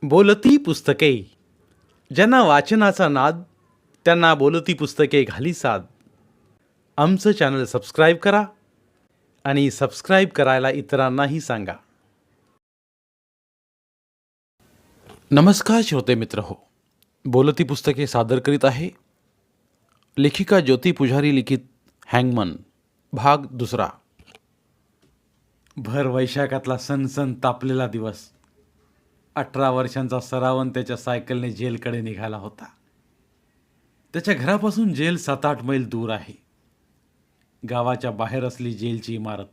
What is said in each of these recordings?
बोलती पुस्तके. ज्यांना वाचनाचा नाद त्यांना बोलती पुस्तके घाली साद. आमचं चॅनल सबस्क्राईब करा आणि सबस्क्राईब करायला इतरांनाही सांगा. नमस्कार श्रोते मित्र हो, बोलती पुस्तके सादर करीत आहे लेखिका ज्योती पुजारी लिखित हँगमन भाग दुसरा. भर वैशाखातला सनसन तापलेला दिवस. 18 वर्षांचा सरावन त्याच्या सायकलने जेलकडे निघाला होता. त्याच्या घरापासून जेल 7-8 मैल दूर आहे. गावाच्या बाहेर असली जेलची इमारत.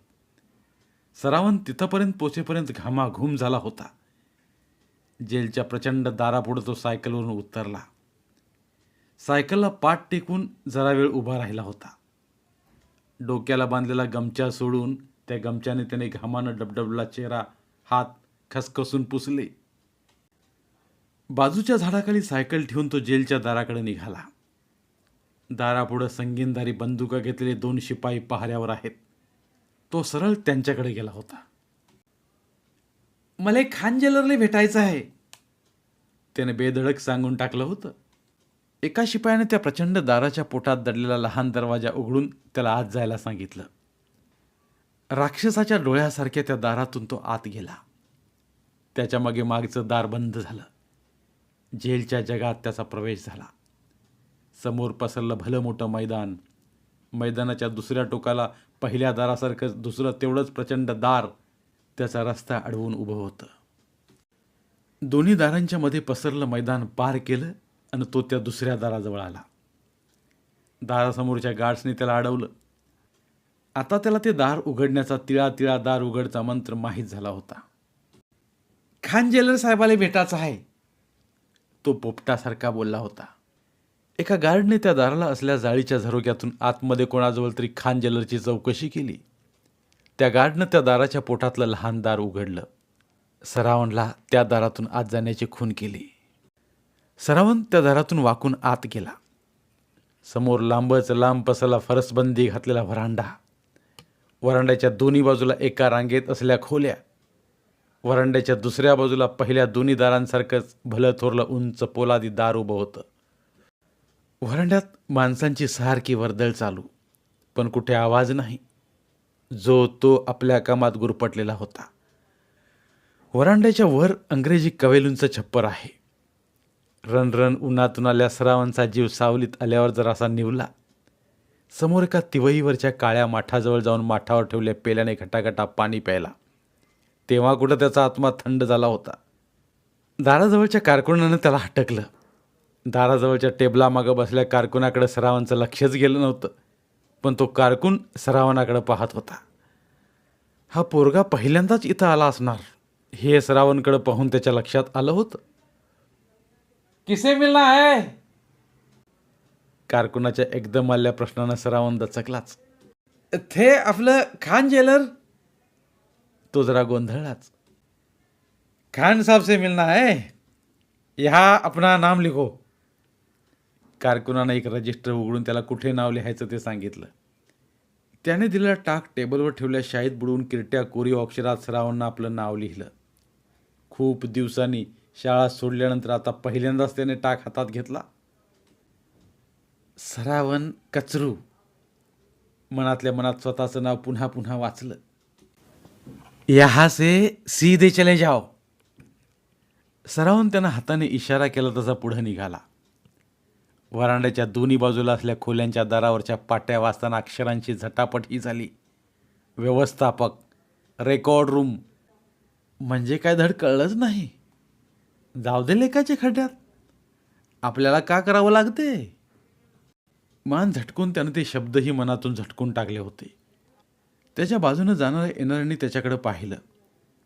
सरावन तिथपर्यंत पोचेपर्यंत घामाघूम झाला होता. जेलच्या प्रचंड दारापुढे तो सायकलवरून उतरला. सायकलला पाठ टेकून जरा वेळ उभा राहिला होता. डोक्याला बांधलेला गमछा सोडून त्या गमछाने त्याने घामानं डबडबला चेहरा, हात खसखसून पुसले. बाजूच्या झाडाखाली सायकल ठेवून तो जेलच्या दाराकडे निघाला. दारापुढं संगीनधारी बंदुका घेतलेले 2 शिपाई पहाऱ्यावर आहेत. तो सरळ त्यांच्याकडे गेला होता. मला खान जेलरला भेटायचं आहे, त्याने बेधडक सांगून टाकलं होतं. एका शिपायाने त्या प्रचंड दाराच्या पोटात दडलेला लहान दरवाजा उघडून त्याला आत जायला सांगितलं. राक्षसाच्या डोळ्यासारख्या त्या दारातून तो आत गेला. त्याच्या मागे मागचं दार बंद झालं. जेलच्या जगात त्याचा प्रवेश झाला. समोर पसरलं भलं मोठं मैदान. मैदानाच्या दुसऱ्या टोकाला पहिल्या दारासारखं दुसरं तेवढंच प्रचंड दार त्याचा रस्ता अडवून उभं होतं. दोन्ही दारांच्या मध्ये पसरलं मैदान पार केलं आणि तो त्या दुसऱ्या दाराजवळ आला. दारासमोरच्या गार्ड्सने त्याला अडवलं. आता त्याला ते दार उघडण्याचा तिळा तिळा दार उघडचा मंत्र माहीत झाला होता. खान जेलर साहेबाला भेटायचं आहे, तो पोपटासारखा बोलला होता. एका गार्डने त्या दाराला असल्या जाळीच्या झरोक्यातून आतमध्ये कोणाजवळ तरी खान जेलरची चौकशी केली. त्या गार्डनं त्या दाराच्या पोटातलं लहान दार उघडलं. सरावनला त्या दारातून आत जाण्याची खून केली. सरावन त्या दारातून वाकून आत गेला. समोर लांबच लांब पसरला फरसबंदी घातलेला व्हरांडा. व्हरांड्याच्या दोन्ही बाजूला एका रांगेत असलेल्या खोल्या. व्हरांड्याच्या दुसऱ्या बाजूला पहिल्या दोन्ही दारांसारखंच भलं थोरलं उंच पोलादी दार उभं होतं. व्हरांड्यात माणसांची सारखी वर्दळ चालू, पण कुठे आवाज नाही. जो तो आपल्या कामात गुरफटलेला होता. व्हरांड्याच्या वर अंग्रेजी कवेलूंचं छप्पर आहे. रणरण उन्हातून आल्या सरावांचा जीव सावलीत आल्यावर जरासा निवला. समोर एका तिवईवरच्या काळ्या माठाजवळ जाऊन माठावर ठेवल्या पेल्याने घटाघटा पाणी प्यायला. तेव्हा कुठं त्याचा आत्मा थंड झाला होता. दाराजवळच्या कारकुनानं त्याला हटकलं. दाराजवळच्या टेबलामागं बसल्या कारकुनाकडे सरावांचं लक्षच गेलं नव्हतं, पण तो कारकून सरावानाकडे पाहत होता. हा पोरगा पहिल्यांदाच इथं आला असणार हे सरावांकडे पाहून त्याच्या लक्षात आलं होतं. किसे मिलना है? कारकुनाच्या एकदम आल्या प्रश्नानं सरावन दचकलाच. थे आपलं खान जेलर, तो जरा गोंधळलाच. खान साहब से मिलना है, यहाँ अपना नाम लिखो. कारकुनानं एक रजिस्टर उघडून त्याला कुठे नाव लिहायचं ते सांगितलं. त्याने दिलेला टाक टेबलवर ठेवल्या शाईत बुडवून किरट्या कोरीव अक्षरात सरावांना आपलं नाव लिहिलं. खूप दिवसांनी शाळा सोडल्यानंतर आता पहिल्यांदाच त्याने टाक हातात घेतला. सरावन कचरू, मनातल्या मनात स्वतःचं नाव पुन्हा पुन्हा वाचलं. यहाँ से सीधे चले जाओ. सरावन त्यानं हाताने इशारा केला तसा पुढे निघाला. वरांड्याच्या दोन्ही बाजूला असल्या खोल्यांच्या दारावरच्या पाट्या वाचताना अक्षरांची झटापटही झाली. व्यवस्थापक, रेकॉर्ड रूम, म्हणजे काय धड कळलंच नाही. जाऊ दे लेकाच्या खड्ड्यात, आपल्याला का करावं लागते. मान झटकून त्यानं ते शब्दही मनातून झटकून टाकले होते. त्याच्या बाजूनं जाणाऱ्या येणाऱ्यांनी त्याच्याकडे पाहिलं,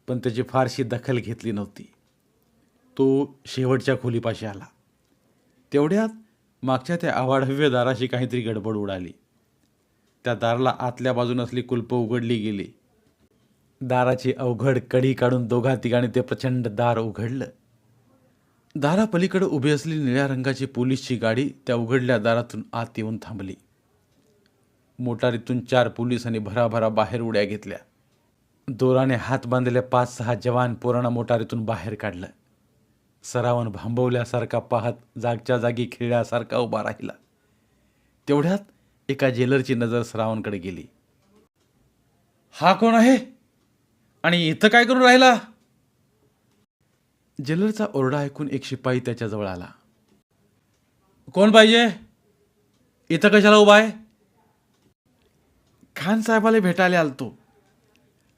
पण त्याची फारशी दखल घेतली नव्हती. तो शेवटच्या खोलीपाशी आला. तेवढ्यात मागच्या त्या आवाढव्य दाराशी काहीतरी गडबड उडाली. त्या दाराला आतल्या बाजून असली कुलपं उघडली गेली. दाराची अवघड कडी काढून दोघा तिघांनी ते प्रचंड दार उघडलं. दारापलीकडे उभी असलेली निळ्या रंगाची पोलीसची गाडी त्या उघडल्या दारातून आत येऊन थांबली. मोटारीतून 4 पोलिसांनी भराभरा बाहेर उड्या घेतल्या. दोराने हात बांधलेल्या 5-6 जवान पोरांना मोटारीतून बाहेर काढलं. सरावन भांबवल्यासारखा पाहत जागच्या जागी खिळल्यासारखा उभा राहिला. तेवढ्यात एका जेलरची नजर सरावनकडे गेली. हा कोण आहे आणि इथं काय करून राहिला? जेलरचा ओरडा ऐकून एक शिपाई त्याच्याजवळ आला. कोण पाहिजे? इथं कशाला उभा आहे? खान साहेबाला भेटायला आलतो.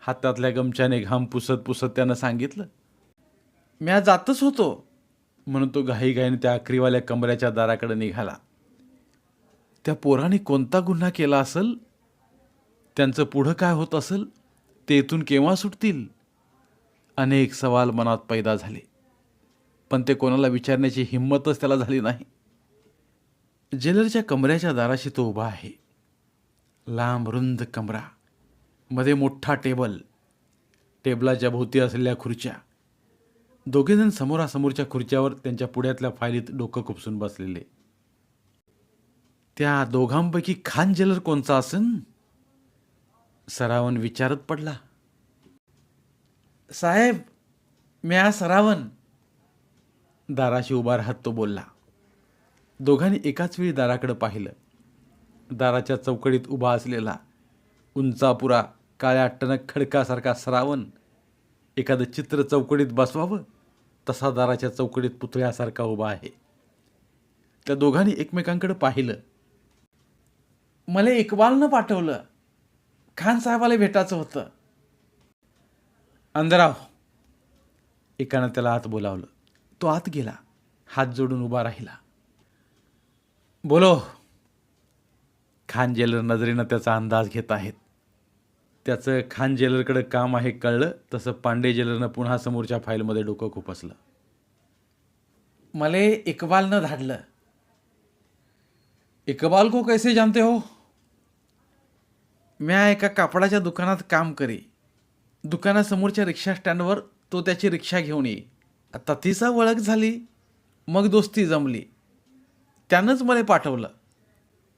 हातातल्या गमछाने घाम पुसत पुसत त्यानं सांगितलं. म्या जातच होतो म्हणून तो घाईघाईने त्या आखरीवाल्या कमऱ्याच्या दाराकडे निघाला. त्या पोराने कोणता गुन्हा केला असेल? त्यांचं पुढं काय होत असेल? ते इथून केव्हा सुटतील? अनेक सवाल मनात पैदा झाले, पण ते कोणाला विचारण्याची हिंमतच त्याला झाली नाही. जेलरच्या कमऱ्याच्या दाराशी तो उभा आहे. लांब रुंद कमरा, मध्ये मोठा टेबल, टेबलाच्या भोवती असलेल्या खुर्च्या. दोघेजण समोरासमोरच्या खुर्च्यावर त्यांच्या पुढ्यातल्या फायलीत डोकं खुपसून बसलेले. त्या दोघांपैकी खान जेलर कोणचा असेल? सरावन विचारत पडला. साहेब, म्या सरावन, दाराशी उभा राहत तो बोलला. दोघांनी एकाच वेळी दाराकडे पाहिलं. दाराच्या चौकडीत उभा असलेला उंचापुरा काळ्या टणक खडकासारखा सरावन एखादं चित्र चौकडीत बसवावं तसा दाराच्या चौकडीत पुतळ्यासारखा उभा आहे. त्या दोघांनी एकमेकांकडे पाहिलं. मला इक्बालनं पाठवलं. खान साहेबाला भेटायचं होतं. अंदराव, एकानं त्याला आत बोलावलं. तो आत गेला, हात जोडून उभा राहिला. बोलो. खान जेलर नजरेनं त्याचा अंदाज घेत आहेत. त्याचं खान जेलरकडे काम आहे कळलं तसं पांडे जेलरनं पुन्हा समोरच्या फाईलमध्ये डोकं खुपसलं. मले इक्बालनं धाडलं. इक्बाल को कैसे जानते हो? म्या एका कापडाच्या दुकानात काम करे. दुकानासमोरच्या रिक्षा स्टँडवर तो त्याची रिक्षा घेऊन ये. आता तिचा ओळख झाली, मग दोस्ती जमली. त्यानंच मला पाठवलं.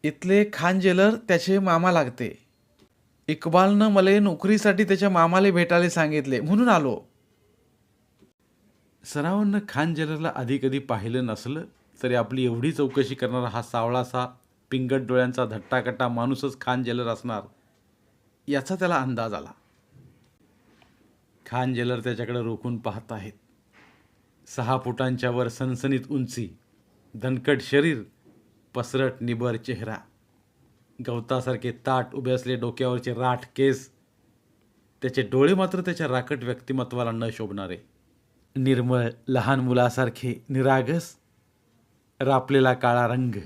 इथले खान जेलर त्याचे मामा लागते. इक्बालनं मला नोकरीसाठी त्याच्या मामाला भेटायला सांगितले म्हणून आलो. सरावनं खान जेलरला आधी कधी पाहिलं नसलं तरी आपली एवढी चौकशी करणारा हा सावळासा पिंगट डोळ्यांचा धट्टाकट्टा माणूसच खान जेलर असणार याचा त्याला अंदाज आला. खान जेलर त्याच्याकडे रोखून पाहत आहेत. 6 फुटांच्या वर सनसनीत उंची, दणकट शरीर, पसरट निबर चेहरा, गवतासारखे ताट उभे असले डोक्यावरचे राठ केस. त्याचे डोळे मात्र त्याच्या राकट व्यक्तिमत्वाला न शोभणारे. निर्मळ लहान मुलासारखे निरागस, रापलेला काळा रंग,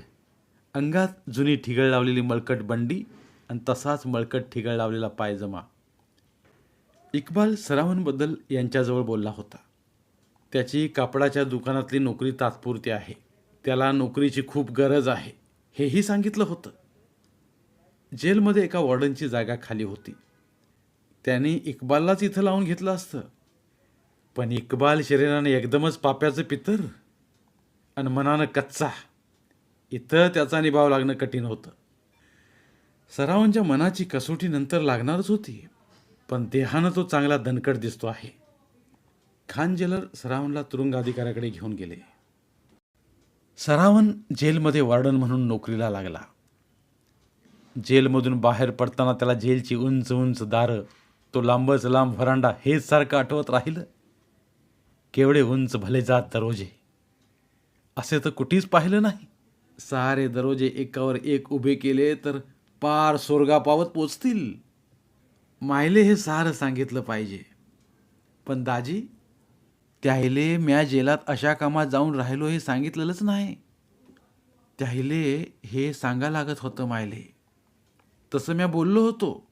अंगात जुनी ठिगळ लावलेली मळकट बंडी आणि तसाच मळकट ठिगळ लावलेला पायजमा. इक्बाल सरावनबद्दल यांच्याजवळ बोलला होता. त्याची कापडाच्या दुकानातली नोकरी तात्पुरती आहे. त्याला नोकरीची खूप गरज आहे हेही सांगितलं होतं. जेलमध्ये एका वॉर्डनची जागा खाली होती. त्याने इक्बाललाच इथं लावून घेतलं असतं, पण इक्बाल शरीराने एकदमच पाप्याचं पितर आणि मनानं कच्चा. इथं त्याचा निभाव लागणं कठीण होतं. सरावांच्या मनाची कसोटी नंतर लागणारच होती, पण देहानं तो चांगला दणकट दिसतो आहे. खान जेलर सरावनला तुरुंग अधिकाऱ्याकडे घेऊन गेले. सरावन जेलमध्ये वॉर्डन म्हणून नोकरीला लागला. जेलमधून बाहेर पडताना त्याला जेलची उंच उंच दारं, तो लांबच लांब व्हरांडा हेच सारखं आठवत राहिलं. केवढे उंच भले जात दरोजे, असे तर कुठेच पाहिलं नाही. सारे दरोजे एकावर एक उभे केले तर पार स्वर्गापावत पोचतील. मायले हे सारं सांगितलं पाहिजे, पण दाजी त्याहिले म्या जेलात अशा कामात जाऊन राहिलो हे सांगितलेलंच नाही. त्याहिले हे सांगा लागत होतं मायले. तसं म्या बोललो होतो.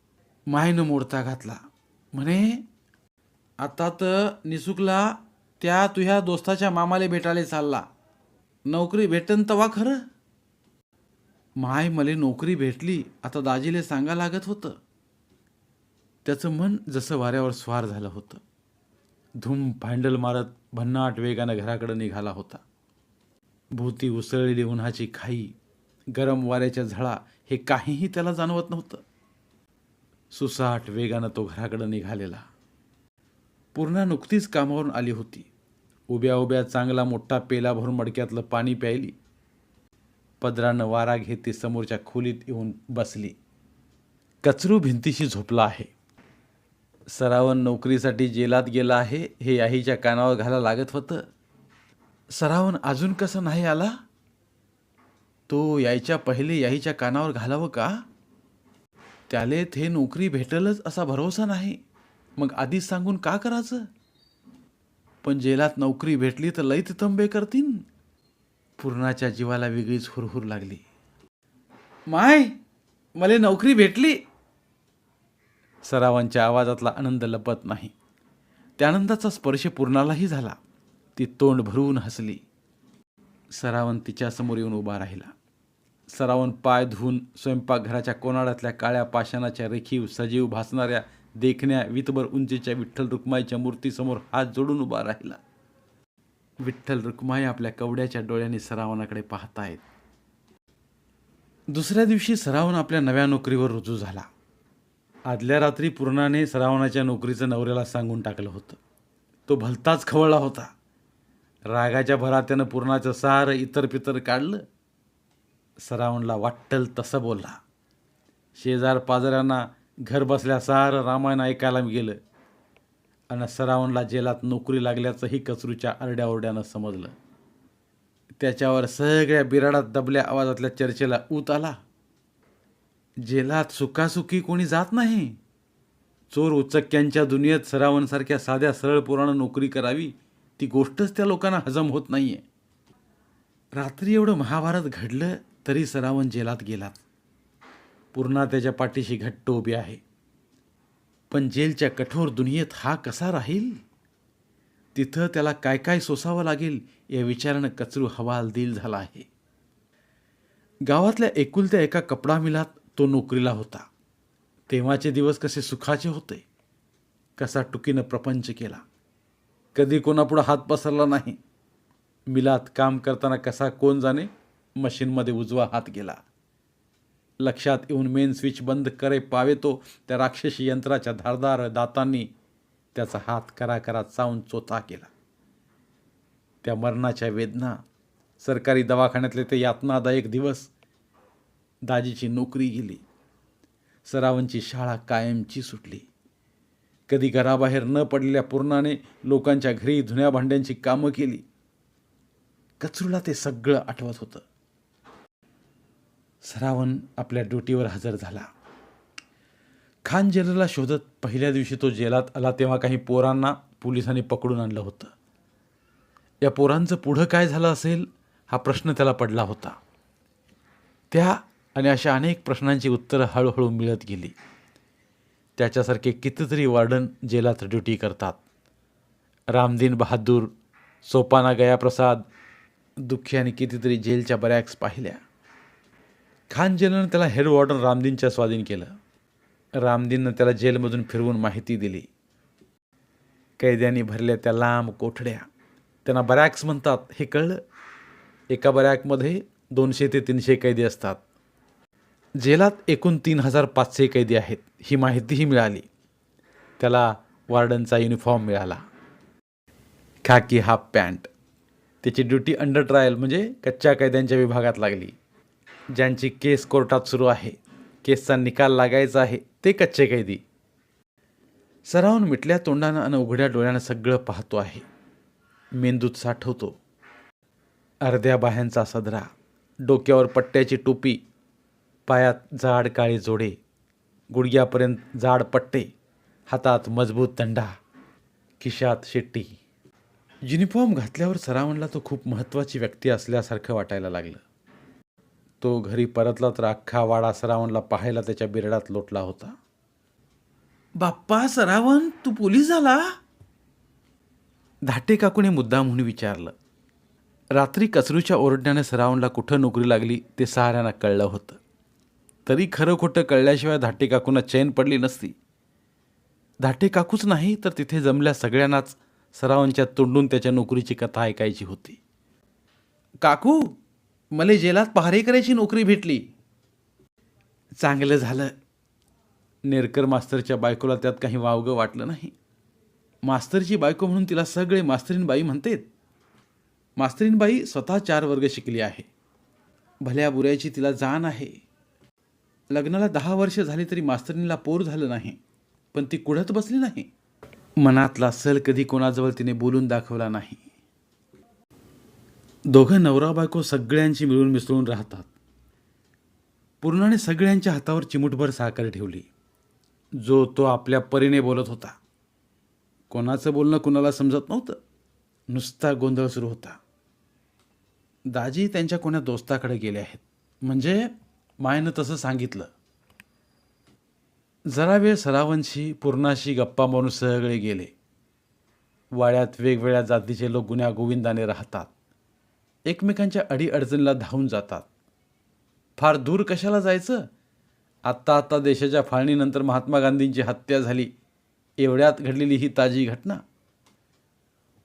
मायनं मोडता घातला. म्हणे आता तर निसुकला त्या तुझ्या दोस्ताच्या मामाला भेटायला चालला. नोकरी भेटन तवा खरं. माय मले नोकरी भेटली आता दाजीले सांगा लागत होतं. त्याचं मन जसं वाऱ्यावर स्वार झालं होतं. धूम भांडल मारत भन्नाट वेगानं घराकडे निघाला होता. भोवती उसळलेली उन्हाची खाई, गरम वाऱ्याच्या झळा हे काहीही त्याला जाणवत नव्हतं. सुसाट वेगानं तो घराकडे निघालेला. पूर्णा नुकतीच कामावरून आली होती. उभ्या उभ्या चांगला मोठा पेला भरून मडक्यातलं पाणी प्यायली. पदरानं वारा घेत ती समोरच्या खोलीत येऊन बसली. कचरू भिंतीशी झोपला आहे. सरावन नोकरीसाठी जेलात गेला आहे हे याहीच्या कानावर घाला लागत होतं. सरावन अजून कसं नाही आला? तो यायच्या पहिले याहीच्या कानावर घालावं का? त्याले थे नोकरी भेटलच असा भरोसा नाही, मग आधीच सांगून का करायचं? पण जेलात नोकरी भेटली तर लईत तंबे करतीन. पूर्णाच्या जीवाला वेगळीच हुरहुर लागली. माय, मला नोकरी भेटली. सरावांच्या आवाजातला आनंद लपत नाही. त्या आनंदाचा स्पर्श पूर्णालाही झाला. ती तोंड भरून हसली. सरावन तिच्यासमोर येऊन उभा राहिला. सरावन पाय धुवून स्वयंपाकघराच्या कोनाडातल्या काळ्या पाषाणाच्या रेखीव सजीव भासणाऱ्या देखण्या वितभर उंचीच्या विठ्ठल रुक्माईच्या मूर्तीसमोर हात जोडून उभा राहिला. विठ्ठल रुक्माई आपल्या कवड्याच्या डोळ्यांनी सरावनाकडे पाहतायत. दुसऱ्या दिवशी सरावन आपल्या नव्या नोकरीवर रुजू झाला. आदल्या रात्री पूर्णाने सरावनाच्या नोकरीचं नवऱ्याला सांगून टाकलं होतं. तो भलताच खवळला होता. रागाच्या भरात त्यानं पूर्णाचं सारं इतर पितर काढलं. सरावनला वाट्टल तसं बोलला. शेजार पाजाऱ्यांना घर बसल्या सारं रामायण ऐकायला गेलं आणि सरावनला जेलात नोकरी लागल्याचंही कचरूच्या आरड्याओरड्यानं समजलं. त्याच्यावर सगळ्या बिराडात दबल्या आवाजातल्या चर्चेला ऊत आला. जेलात सुखासुखी कोणी जात नाही. चोर उचक्क्यांच्या दुनियेत सरावनसारख्या साध्या सरळ पोरानं नोकरी करावी ती गोष्टच त्या लोकांना हजम होत नाहीये. रात्री एवढं महाभारत घडलं तरी सरावन जेलात गेलात. पूर्णा त्याच्या पाठीशी घट्ट उभी आहे. पण जेलच्या कठोर दुनियेत हा कसा राहील? तिथं त्याला काय काय सोसावं लागेल या विचारानं कचरू हवालदिल झाला आहे. गावातल्या एकुलत्या एका कपडा मिलात तो नोकरीला होता. तेव्हाचे दिवस कसे सुखाचे होते. कसा टुकीनं प्रपंच केला. कधी कोणापुढं हात पसरला नाही. मिलात काम करताना कसा कोण जाणे मशीनमध्ये उजवा हात गेला. लक्षात येऊन मेन स्विच बंद करे पावे तो त्या राक्षसी यंत्राच्या धारदार दातांनी त्याचा हात करा चावून चोथा केला. त्या मरणाच्या वेदना, सरकारी दवाखान्यातले ते यातनादायक दिवस, दाजीची नोकरी गेली. सरावनची शाळा कायमची सुटली. कधी घराबाहेर न पडलेल्या पूर्णाने लोकांच्या घरी धुण्या भांड्यांची कामं केली. कचरूला ते सगळं आठवत होतं. सरावन आपल्या ड्युटीवर हजर झाला. खान जेलरला शोधत पहिल्या दिवशी तो जेलात आला तेव्हा काही पोरांना पोलिसांनी पकडून आणलं होतं. या पोरांचं पुढं काय झालं असेल हा प्रश्न त्याला पडला होता. त्या आणि अशा अनेक प्रश्नांची उत्तरं हळूहळू मिळत गेली. त्याच्यासारखे कितीतरी वॉर्डन जेलात ड्युटी करतात. रामदीन बहादूर, सोपाना गयाप्रसाद, दुःखी आणि कितीतरी जेलच्या बरॅक्स पाहिल्या. खान जेलनं त्याला हेड वॉर्डन रामदीनच्या स्वाधीन केलं. रामदीननं त्याला जेलमधून फिरवून माहिती दिली. कैद्यांनी भरल्या त्या लांब कोठड्या, त्यांना बरॅक्स म्हणतात हे कळलं. एका बरॅकमध्ये 200 ते 300 कैदी असतात. जेलात एकूण 3500 कैदी आहेत ही माहितीही मिळाली. त्याला वॉर्डनचा युनिफॉर्म मिळाला, खाकी हाफ पॅन्ट. त्याची ड्युटी अंडर ट्रायल म्हणजे कच्च्या कैद्यांच्या विभागात लागली. ज्यांची केस कोर्टात सुरू आहे, केसचा निकाल लागायचा आहे ते कच्चे कैदी. सरावून मिटल्या तोंडानं आणि उघड्या डोळ्यानं सगळं पाहतो आहे. मेंदूत साठवतो. अर्ध्या बाह्यांचा सदरा, डोक्यावर पट्ट्याची टोपी, पायात जाड काळे जोडे, गुडघ्यापर्यंत जाड पट्टे, हातात मजबूत दंडा, खिशात शिट्टी. युनिफॉर्म घातल्यावर सरावणला तो खूप महत्त्वाची व्यक्ती असल्यासारखं वाटायला लागलं. तो घरी परतला तर अख्खा वाडा सरावणला पाहायला त्याच्या बिरडात लोटला होता. बाप्पा सरावण, तू पोलीस झाला? धाटे काकूने मुद्दाम म्हणून विचारलं. रात्री कचरूच्या ओरडण्याने सरावणला कुठं नोकरी लागली ते साऱ्यांना कळलं होतं. तरी खरं खोटं कळल्याशिवाय धाटे काकूंना चैन पडली नसती. धाटे काकूच नाही तर तिथे जमल्या सगळ्यांनाच सरावांच्या तोंडून त्याच्या नोकरीची कथा ऐकायची होती. काकू, मला जेलात पहारेकऱ्याची नोकरी भेटली. चांगलं झालं. नेरकर मास्तरच्या बायकोला त्यात काही वावगं वाटलं नाही. मास्तरची बायको म्हणून तिला सगळे मास्तरीन बाई म्हणतात. मास्तरीणबाई स्वतः 4 वर्ग शिकली आहे. भल्या बुऱ्याची तिला जाण आहे. लग्नाला 10 वर्ष झाली तरी मास्तरीणीला पोर झालं नाही, पण ती कुढत बसली नाही. मनातला सल कधी कोणाजवळ तिने बोलून दाखवला नाही. दोघं नवरा बायको सगळ्यांची मिळून मिसळून राहतात. पूर्णाने सगळ्यांच्या हातावर चिमूटभर साखर ठेवली. जो तो आपल्या परीने बोलत होता. कोणाचं बोलणं कुणाला समजत नव्हतं. नुसता गोंधळ सुरू होता. दाजी त्यांच्या कोण्या दोस्ताकडे गेले आहेत, म्हणजे मायनं तसं सांगितलं. जरा वेळ सरावांशी पूर्णाशी गप्पा मारून सगळे गेले. वाड्यात वेगवेगळ्या जातीचे लोक गुण्या गोविंदाने राहतात. एकमेकांच्या अडीअडचणीला धावून जातात. फार दूर कशाला जायचं? आत्ता देशाच्या फाळणीनंतर महात्मा गांधींची हत्या झाली, एवढ्यात घडलेली ही ताजी घटना.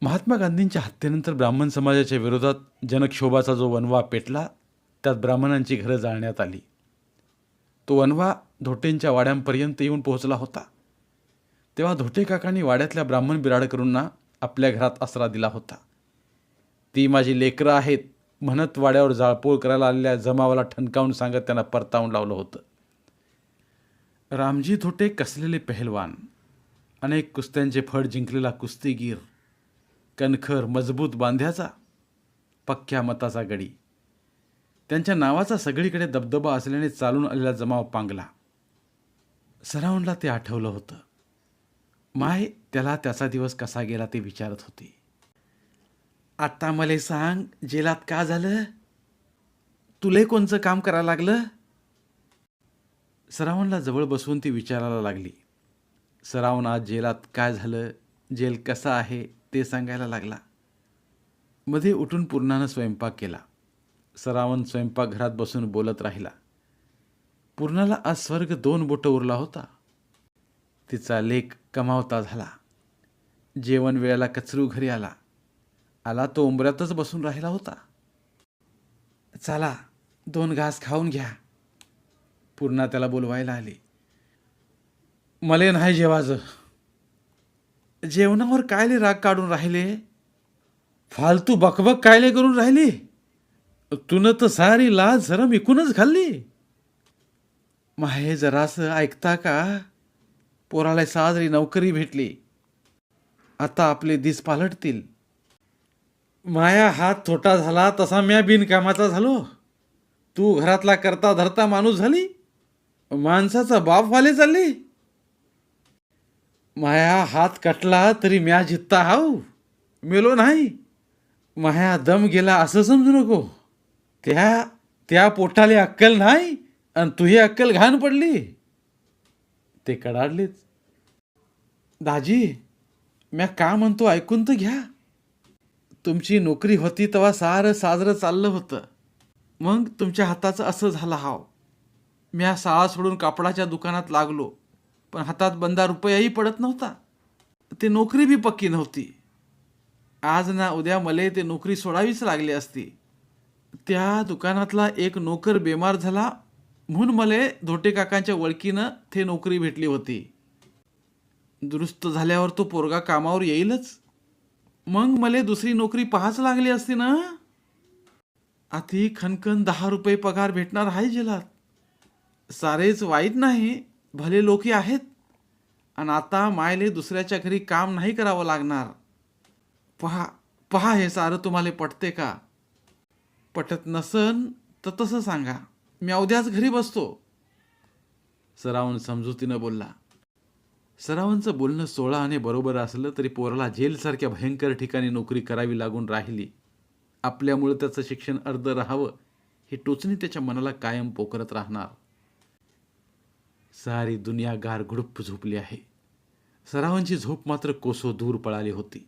महात्मा गांधींच्या हत्येनंतर ब्राह्मण समाजाच्या विरोधात जनक्षोभाचा जो वणवा पेटला, त्यात ब्राह्मणांची घरं जाळण्यात आली. तो वणवा धोटेंच्या वाड्यांपर्यंत येऊन पोहोचला होता. तेव्हा धोटे काकांनी वाड्यातल्या ब्राह्मण बिराडकरूंना आपल्या घरात आसरा दिला होता. ती माझी लेकरं आहेत म्हणत वाड्यावर जाळपोळ करायला आलेल्या जमावाला ठणकावून सांगत त्यांना परतावून लावलं होतं. रामजी धोटे कसलेले पहलवान, अनेक कुस्त्यांचे फळ जिंकलेला कुस्तीगीर, कणखर मजबूत बांध्याचा, पक्क्या मताचा गडी. त्यांच्या नावाचा सगळीकडे दबदबा असल्याने चालून आलेला जमाव पांगला. सरावणला ते आठवलं होतं. माय त्याला त्याचा दिवस कसा गेला ते विचारत होती. आता मला सांग, जेलात का झालं? तुले कोणचं काम करायला लागलं? सरावणला जवळ बसवून ती विचारायला लागली. सरावण आज जेलात काय झालं, जेल कसा आहे ते सांगायला लागला. मध्ये उठून पूर्णानं स्वयंपाक केला. सरावण स्वयंपाकघरात बसून बोलत राहिला. पूर्णाला आज स्वर्ग 2 बोटं उरला होता. तिचा लेक कमावता झाला. जेवण वेळेला कचरू घरी आला तो उंबऱ्यातच बसून राहिला होता. चला 2 घास खाऊन घ्या. पूर्णा त्याला बोलवायला आली. मले नाही जेवायचं. जेवणावर कायले राग काढून राहिले? फालतू बकबक कायले करून राहिली? तुनं तर सारी लाज शरम इकूनच खाल्ली. माहे जरासं ऐकता का? पोराला साजरी नोकरी भेटली, आता आपले दिस पालटतील. माया हात छोटा झाला तसा म्या बिनकामाचा झालो. तू घरातला करता धरता माणूस झाली, माणसाचा बाप वाले चालली. माया हात कटला तरी म्या जित्ता हाव, मेलो नाही. माया दम गेला असं समजू नको. त्या पोटाले अक्कल नाही आणि तुही अक्कल घाण पडली. ते कडाडलेच. दाजी, म्या का म्हणतो ऐकून तर घ्या. तुमची नोकरी होती तेव्हा सारं साजरं चाललं होतं. मग तुमच्या हाताचं असं झालं हाव. म्या शाळा सोडून कापडाच्या दुकानात लागलो, पण हातात बंदा रुपयाही पडत नव्हता. ते नोकरी बी पक्की नव्हती. आज ना उद्या मले ते नोकरी सोडावीच लागली असती. त्या दुकानातला एक नोकर बेमार झाला म्हणून मले धोटे काकांच्या ओळखीनं ते नोकरी भेटली होती. दुरुस्त झाल्यावर तो पोरगा कामावर येईलच. मग मले दुसरी नोकरी पाहाच लागली असती ना. आधी खनखन 10 रुपये पगार भेटणार आहे जेलात. सारेच वाईट नाही, भले लोकही आहेत. आणि आता मायले दुसऱ्याच्या घरी काम नाही करावं लागणार. पहा हे सारं तुम्हाला पटते का? पटत नसन तर तसं सांगा, मी उद्याच घरी बसतो. सरावण समजुतीनं बोलला. सरावांचं बोलणं 16 आणे बरोबर असलं तरी पोराला जेलसारख्या भयंकर ठिकाणी नोकरी करावी लागून राहिली. आपल्यामुळे त्याचं शिक्षण अर्ध राहावं ही टोचणी त्याच्या मनाला कायम पोकरत राहणार. सारी दुनिया गारगुडूप झोपली आहे. सरावांची झोप मात्र कोसो दूर पळाली होती.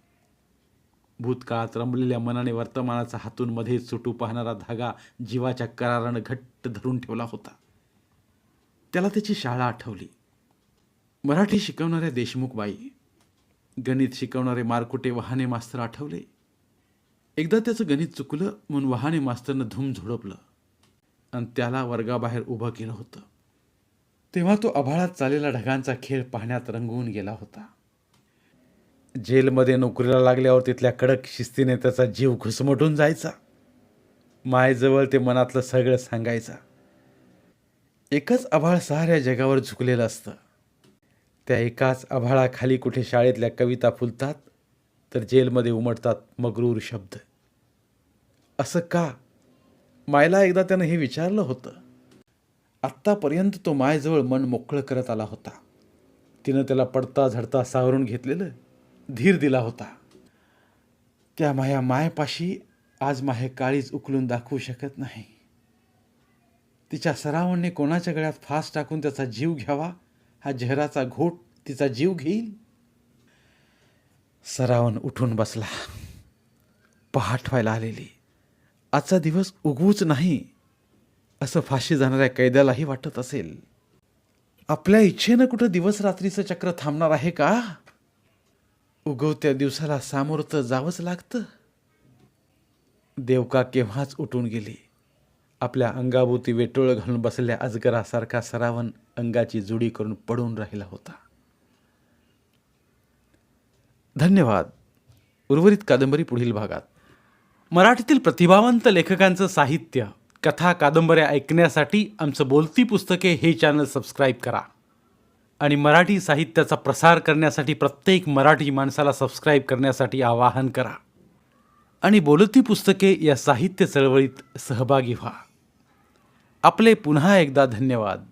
भूतकाळात रमलेल्या मनाने वर्तमानाचा हातून मध्येच सुटू पाहणारा धागा जीवाच्या करारानं घट्ट धरून ठेवला होता. त्याला त्याची शाळा आठवली. मराठी शिकवणाऱ्या देशमुख बाई, गणित शिकवणारे मारकुटे वहाने मास्तर आठवले. एकदा त्याचं गणित चुकलं म्हणून वहाने मास्तरनं धूम झोडपलं आणि त्याला वर्गाबाहेर उभं केलं होतं. तेव्हा तो आभाळात चाललेला ढगांचा खेळ पाहण्यात रंगवून गेला होता. जेलमध्ये नोकरीला लागल्यावर तिथल्या कडक शिस्तीने त्याचा जीव घुसमटून जायचा. मायेजवळ ते मनातलं सगळं सांगायचा. एकच आभाळ साऱ्या जगावर झुकलेलं असतं. त्या एकाच आभाळाखाली कुठे शाळेतल्या कविता फुलतात, तर जेलमध्ये उमटतात मगरूर शब्द. असं का? मायला एकदा त्यानं हे विचारलं होतं. आत्तापर्यंत तो मायेजवळ मन मोकळं करत आला होता. तिनं त्याला पडता झडता सावरून घेतलेलं, धीर दिला होता. त्या मायापाशी आज माहे काळीज उकलून दाखवू शकत नाही. तिच्या सरावांनी कोणाच्या गळ्यात फास टाकून त्याचा जीव घ्यावा, हा जहराचा घोट तिचा जीव घेईल. सरावन उठून बसला. पहाट व्हायला आलेली. आजचा दिवस उगवूच नाही असं फाशी जाणाऱ्या कैद्यालाही वाटत असेल. आपल्या इच्छेनं कुठं दिवस रात्रीचं चक्र थांबणार आहे का? उगवत्या दिवसाला सामोरं तर जावंच लागतं. देवका केव्हाच उठून गेली. आपल्या अंगाभोवती वेटोळ घालून बसलेल्या अजगरासारखा सरावन अंगाची जुडी करून पडून राहिला होता. धन्यवाद. उर्वरित कादंबरी पुढील भागात. मराठीतील प्रतिभावंत लेखकांचं साहित्य, कथा, कादंबऱ्या ऐकण्यासाठी आमचं बोलती पुस्तके हे चॅनल सबस्क्राईब करा आणि मराठी साहित्याचा प्रसार करण्यासाठी प्रत्येक मराठी माणसाला सबस्क्राईब करण्यासाठी आवाहन करा आणि बोलती पुस्तके या साहित्य चळवळीत सहभागी व्हा. आपले पुन्हा एकदा धन्यवाद.